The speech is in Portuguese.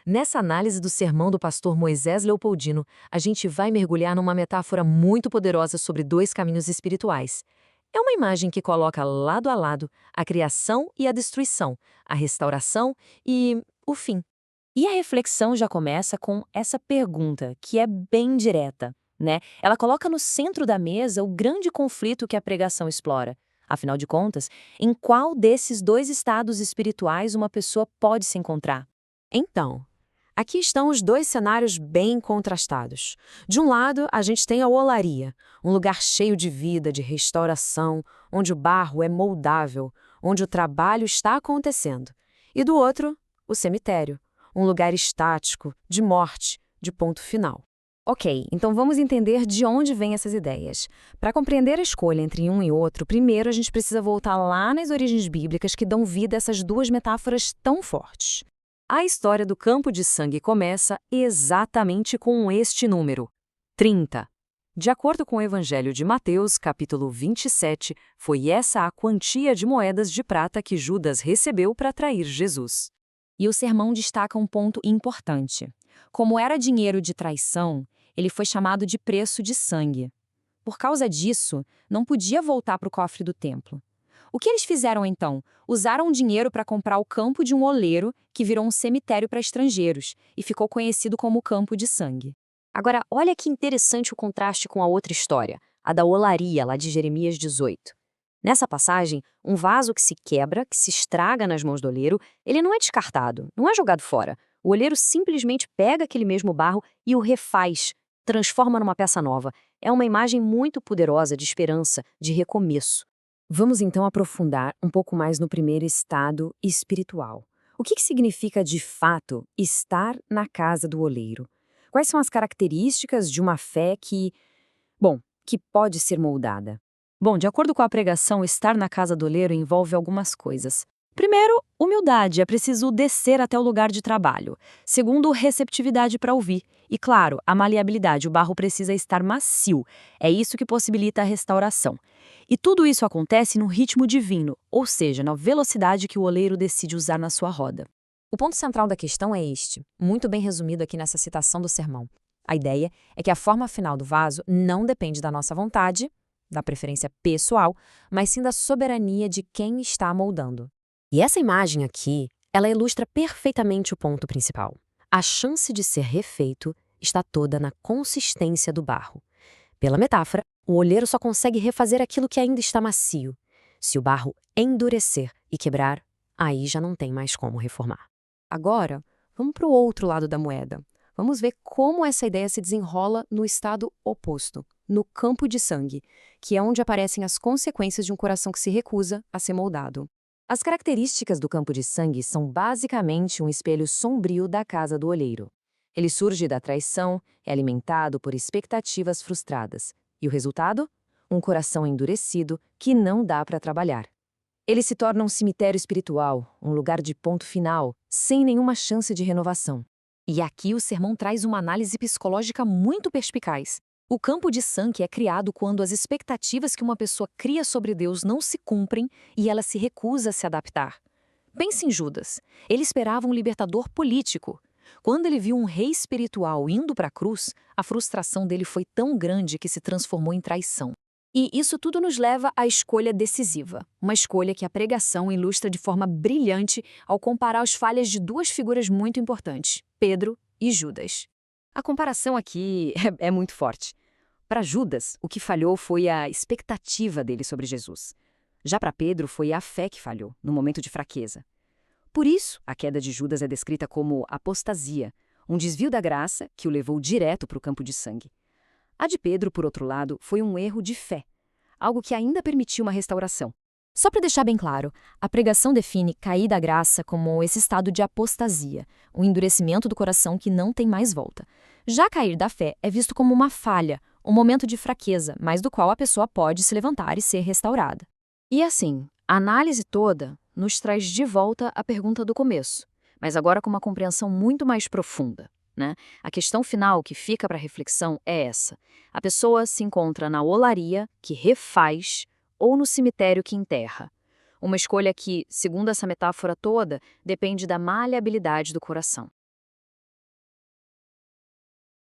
Nessa análise do sermão do pastor Moisés Leopoldino, a gente vai mergulhar numa metáfora muito poderosa sobre dois caminhos espirituais. É uma imagem que coloca lado a lado a criação e a destruição, a restauração e o fim. E a reflexão já começa com essa pergunta, que é bem direta, né? Ela coloca no centro da mesa o grande conflito que a pregação explora. Afinal de contas, em qual desses dois estados espirituais uma pessoa pode se encontrar? Então, aqui estão os dois cenários bem contrastados. De um lado, a gente tem a olaria, um lugar cheio de vida, de restauração, onde o barro é moldável, onde o trabalho está acontecendo. E do outro, o cemitério, um lugar estático, de morte, de ponto final. Ok, então vamos entender de onde vêm essas ideias. Para compreender a escolha entre um e outro, primeiro a gente precisa voltar lá nas origens bíblicas que dão vida a essas duas metáforas tão fortes. A história do campo de sangue começa exatamente com este número, 30. De acordo com o Evangelho de Mateus, capítulo 27, foi essa a quantia de moedas de prata que Judas recebeu para trair Jesus. E o sermão destaca um ponto importante. Como era dinheiro de traição, ele foi chamado de preço de sangue. Por causa disso, não podia voltar para o cofre do templo. O que eles fizeram então? Usaram o dinheiro para comprar o campo de um oleiro que virou um cemitério para estrangeiros e ficou conhecido como o campo de sangue. Agora, olha que interessante o contraste com a outra história, a da olaria, lá de Jeremias 18. Nessa passagem, um vaso que se quebra, que se estraga nas mãos do oleiro, ele não é descartado, não é jogado fora. O oleiro simplesmente pega aquele mesmo barro e o refaz, transforma numa peça nova. É uma imagem muito poderosa de esperança, de recomeço. Vamos então aprofundar um pouco mais no primeiro estado espiritual. O que significa de fato estar na casa do oleiro? Quais são as características de uma fé que pode ser moldada? Bom, de acordo com a pregação, estar na casa do oleiro envolve algumas coisas. Primeiro, humildade, é preciso descer até o lugar de trabalho. Segundo, receptividade para ouvir. E claro, a maleabilidade, o barro precisa estar macio. É isso que possibilita a restauração. E tudo isso acontece no ritmo divino, ou seja, na velocidade que o oleiro decide usar na sua roda. O ponto central da questão é este, muito bem resumido aqui nessa citação do sermão. A ideia é que a forma final do vaso não depende da nossa vontade, da preferência pessoal, mas sim da soberania de quem está moldando. E essa imagem aqui, ela ilustra perfeitamente o ponto principal. A chance de ser refeito está toda na consistência do barro. Pela metáfora, o oleiro só consegue refazer aquilo que ainda está macio. Se o barro endurecer e quebrar, aí já não tem mais como reformar. Agora, vamos para o outro lado da moeda. Vamos ver como essa ideia se desenrola no estado oposto, no campo de sangue, que é onde aparecem as consequências de um coração que se recusa a ser moldado. As características do campo de sangue são basicamente um espelho sombrio da casa do oleiro. Ele surge da traição, é alimentado por expectativas frustradas. E o resultado? Um coração endurecido que não dá para trabalhar. Ele se torna um cemitério espiritual, um lugar de ponto final, sem nenhuma chance de renovação. E aqui o sermão traz uma análise psicológica muito perspicaz. O campo de sangue é criado quando as expectativas que uma pessoa cria sobre Deus não se cumprem e ela se recusa a se adaptar. Pense em Judas. Ele esperava um libertador político. Quando ele viu um rei espiritual indo para a cruz, a frustração dele foi tão grande que se transformou em traição. E isso tudo nos leva à escolha decisiva, uma escolha que a pregação ilustra de forma brilhante ao comparar as falhas de duas figuras muito importantes, Pedro e Judas. A comparação aqui é muito forte. Para Judas, o que falhou foi a expectativa dele sobre Jesus. Já para Pedro, foi a fé que falhou, no momento de fraqueza. Por isso, a queda de Judas é descrita como apostasia, um desvio da graça que o levou direto para o campo de sangue. A de Pedro, por outro lado, foi um erro de fé, algo que ainda permitiu uma restauração. Só para deixar bem claro, a pregação define cair da graça como esse estado de apostasia, um endurecimento do coração que não tem mais volta. Já cair da fé é visto como uma falha, um momento de fraqueza, mas do qual a pessoa pode se levantar e ser restaurada. E assim, a análise toda nos traz de volta a pergunta do começo, mas agora com uma compreensão muito mais profunda. A questão final que fica para reflexão é essa. A pessoa se encontra na olaria, que refaz, ou no cemitério que enterra. Uma escolha que, segundo essa metáfora toda, depende da maleabilidade do coração.